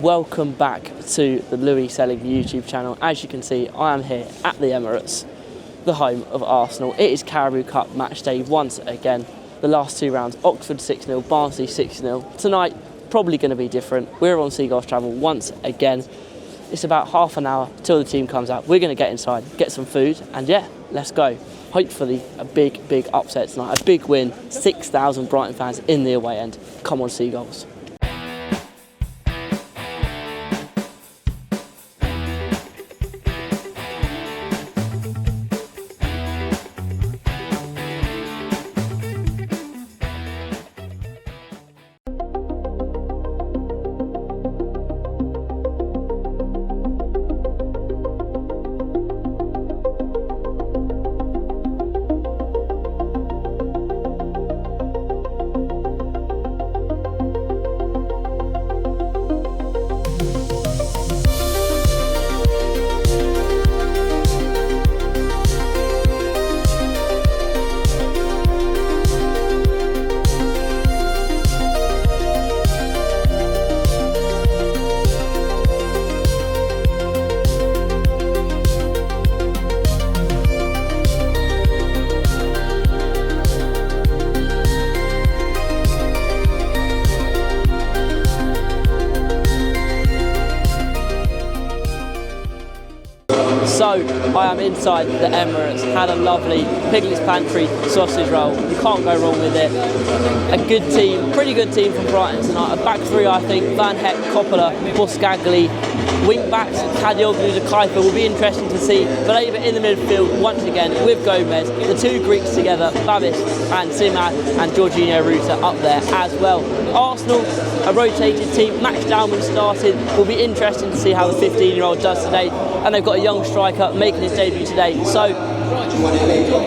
Welcome back to the Louis Selling YouTube channel. As you can see, I am here at the Emirates, the home of Arsenal. It is Carabao Cup match day once again. The last two rounds, Oxford 6-0, Barnsley 6-0. Tonight, probably going to be different. We're on Seagulls travel once again. It's about half an hour till the team comes out. We're going to get inside, get some food, and yeah, let's go. Hopefully a big upset tonight, a big win. 6,000 Brighton fans in the away end. Come on, Seagulls. So, I am inside the Emirates, had a lovely Piglet's Pantry sausage roll. You can't go wrong with it. A good team, pretty good team from Brighton tonight. A back three, I think. Van Heck, Coppola, Buscagli. Wing backs, Kadioglu, Kaifa will be interesting to see. But in the midfield, once again, with Gomez. The two Greeks together, Babis and Simat, and Jorginho Ruta up there as well. Arsenal, a rotated team. Max Dowman started. Will be interesting to see how the 15-year-old does today. And they've got a young striker making his debut today. So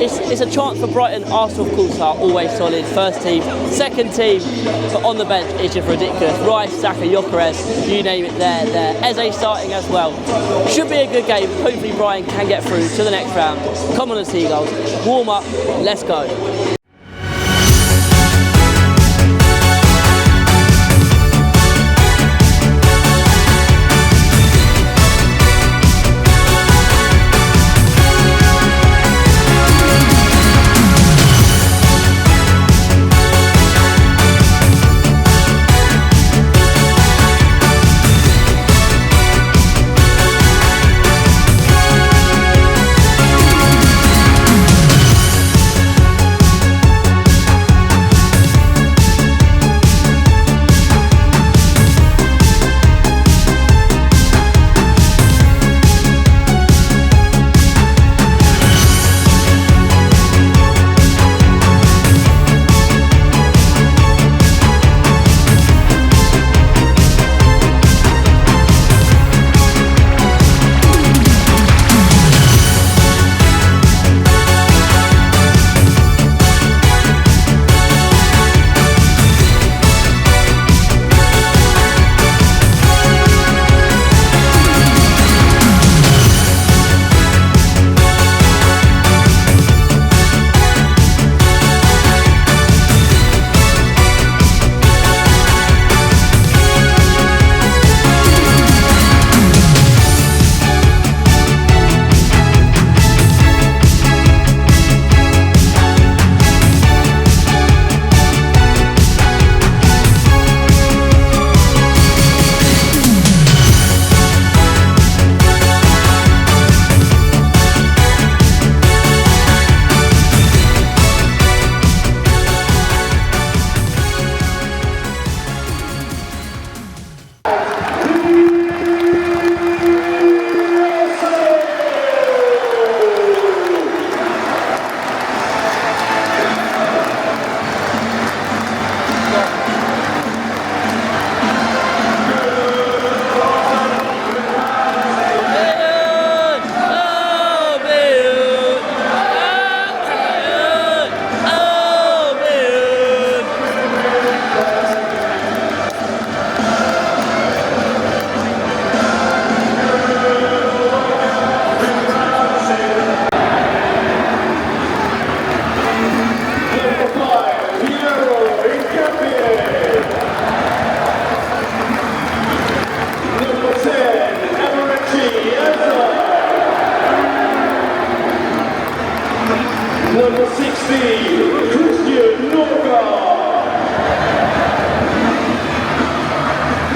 it's a chance for Brighton. Arsenal, of course, are always solid. First team, second team, but on the bench it's just ridiculous. Rice, Saka, Gyökeres, you name it, there. Eze starting as well. Should be a good game. Hopefully Brighton can get through to the next round. Come on, the Seagulls. Warm up. Let's go.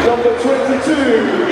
Number 22,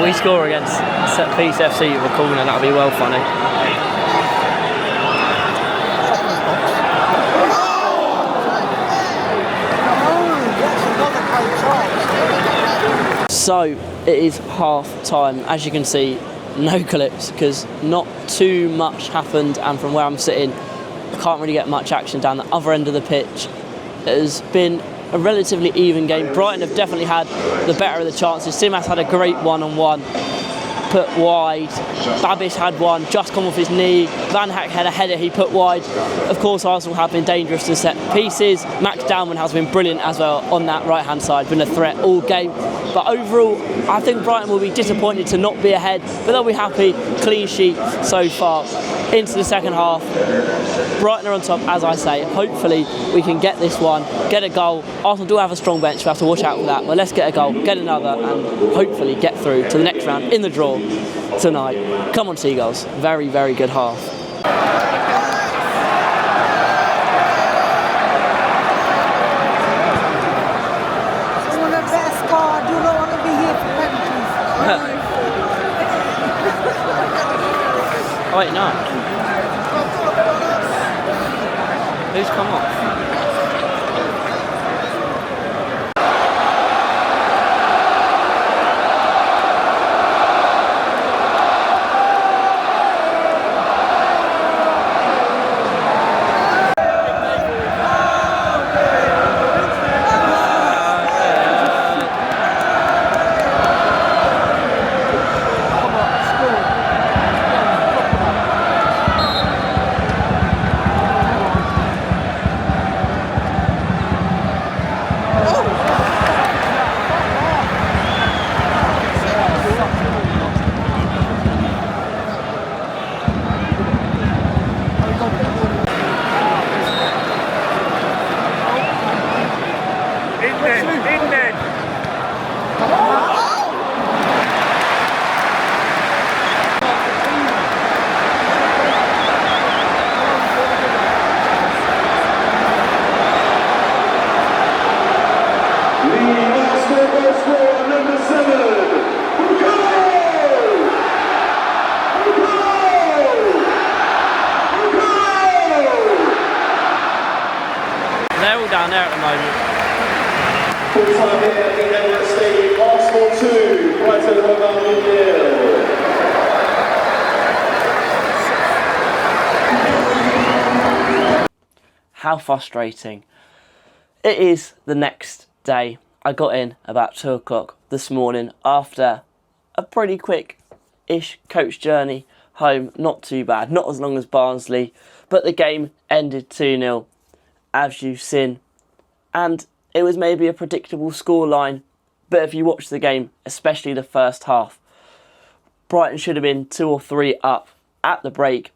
We score against Set Piece FC with a corner, that'll be well funny. So it is half time. As you can see, no clips because not too much happened, and from where I'm sitting I can't really get much action down the other end of the pitch. It has been a relatively even game. Brighton have definitely had the better of the chances. Simas had a great one-on-one, put wide. Babish had one, just come off his knee. Van Hek had a header he put wide. Of course, Arsenal have been dangerous to set pieces. Max Dowman has been brilliant as well on that right-hand side, been a threat all game. But overall, I think Brighton will be disappointed to not be ahead, but they'll be happy. Clean sheet so far. Into the second half, Brighton are on top, as I say. Hopefully we can get this one, get a goal. Arsenal do have a strong bench, we have to watch out for that, but let's get a goal, get another, and hopefully get through to the next round in the draw tonight. Come on, Seagulls. Very, very good half. Oh wait, no. Who's come off? They're all down there at the moment. Full time here in Emirates Stadium, Arsenal 2, Brighton Hove 0. How frustrating. It is the next day. I got in about 2 o'clock this morning after a pretty quick-ish coach journey home. Not too bad, not as long as Barnsley, but the game ended 2-0, as you've seen. And it was maybe a predictable scoreline, but if you watch the game, especially the first half, Brighton should have been 2 or 3 up at the break.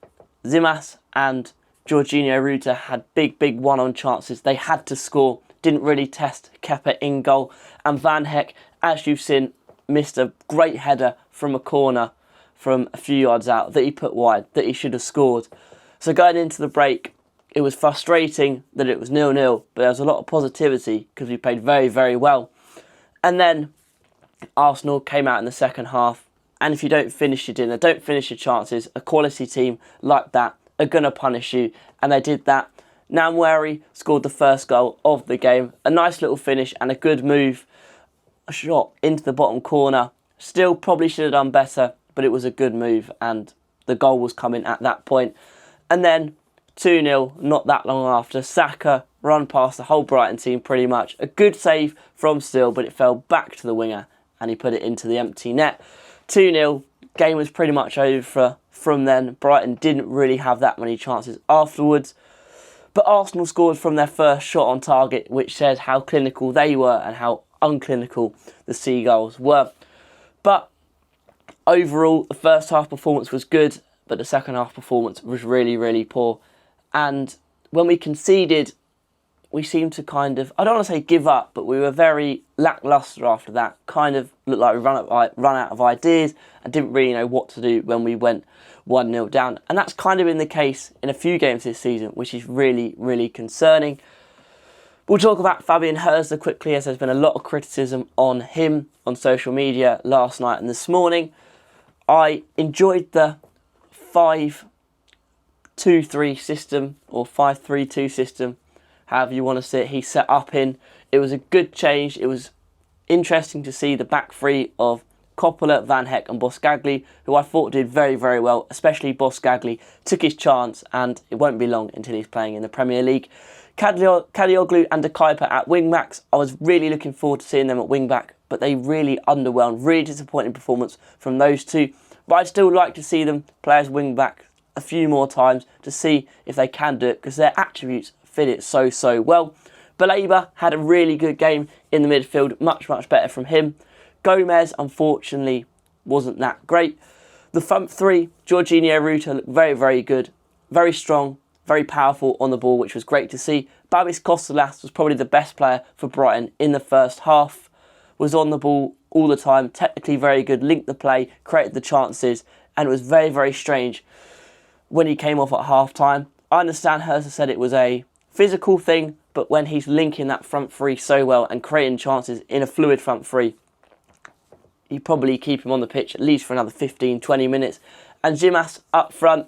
Zimas and Jorginho Ruta had big one-on chances. They had to score, didn't really test Kepa in goal. And Van Hecke, as you've seen, missed a great header from a corner from a few yards out that he put wide, that he should have scored. So going into the break, it was frustrating that it was 0-0, but there was a lot of positivity because we played very well. And then Arsenal came out in the second half, and if you don't finish your dinner, don't finish your chances, a quality team like that are going to punish you, and they did that. Namwari scored the first goal of the game, a nice little finish and a good move, a shot into the bottom corner. Still probably should have done better, but it was a good move, and the goal was coming at that point. And then 2-0, not that long after, Saka run past the whole Brighton team pretty much. A good save from Steele, but it fell back to the winger and he put it into the empty net. 2-0, game was pretty much over from then. Brighton didn't really have that many chances afterwards. But Arsenal scored from their first shot on target, which says how clinical they were and how unclinical the Seagulls were. But overall, the first half performance was good, but the second half performance was really poor. And when we conceded, we seemed to kind of, I don't want to say give up, but we were very lacklustre after that. Kind of looked like we run out of ideas and didn't really know what to do when we went 1-0 down. And that's kind of been the case in a few games this season, which is really concerning. We'll talk about Fabian Hurzeler quickly, as there's been a lot of criticism on him on social media last night and this morning. I enjoyed the 5-2-3 system, or 5-3-2 system, however you want to see it, he set up in. It was a good change. It was interesting to see the back three of Coppola, Van Hecke and Boscagli, who I thought did very well, especially Boscagli. Took his chance, and it won't be long until he's playing in the Premier League. Kadioglu and De Kuyper at wing-backs. I was really looking forward to seeing them at wing-back, but they really underwhelmed. Really disappointing performance from those two. But I'd still like to see them play as wing-back a few more times to see if they can do it, because their attributes fit it so well. Baleba had a really good game in the midfield, much better from him. Gomez, unfortunately, wasn't that great. The front three, Jorginho Ruta looked very good, very strong, very powerful on the ball, which was great to see. Babis Kostelas was probably the best player for Brighton in the first half, was on the ball all the time, technically very good, linked the play, created the chances, and it was very strange when he came off at half-time. I understand Hurzeler said it was a physical thing, but when he's linking that front three so well and creating chances in a fluid front three, you probably keep him on the pitch at least for another 15-20 minutes. And Zimas up front,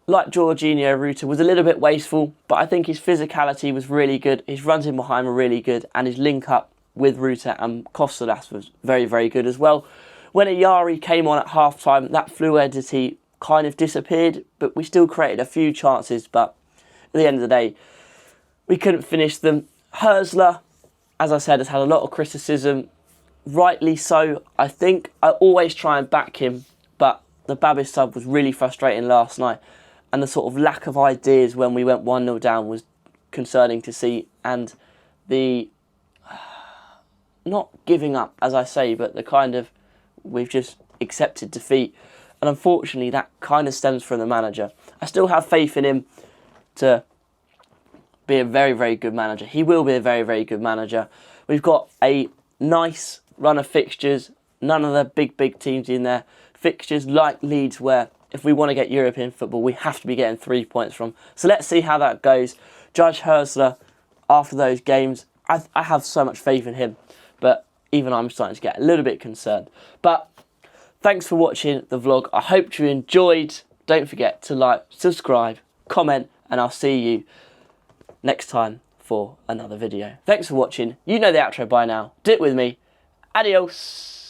like Jorginho Ruta, was a little bit wasteful, but I think his physicality was really good. His runs in behind were really good, and his link up with Ruta and Kostelas was very good as well. When Ayari came on at half-time, that fluidity kind of disappeared, but we still created a few chances, but at the end of the day, we couldn't finish them. Hurzeler, as I said, has had a lot of criticism, rightly so. I think I always try and back him, but the Babis sub was really frustrating last night, and the sort of lack of ideas when we went 1-0 down was concerning to see, and the not giving up, as I say, but the kind of, we've just accepted defeat. And unfortunately, that kind of stems from the manager. I still have faith in him to be a very good manager. He will be a very good manager. We've got a nice run of fixtures. None of the big teams in there. Fixtures like Leeds, where if we want to get European football, we have to be getting 3 points from. So let's see how that goes. Judge Hurzeler, after those games, I have so much faith in him. But even I'm starting to get a little bit concerned. But thanks for watching the vlog. I hope you enjoyed. Don't forget to like, subscribe, comment, and I'll see you next time for another video. Thanks for watching. You know the outro by now. Do it with me. Adios.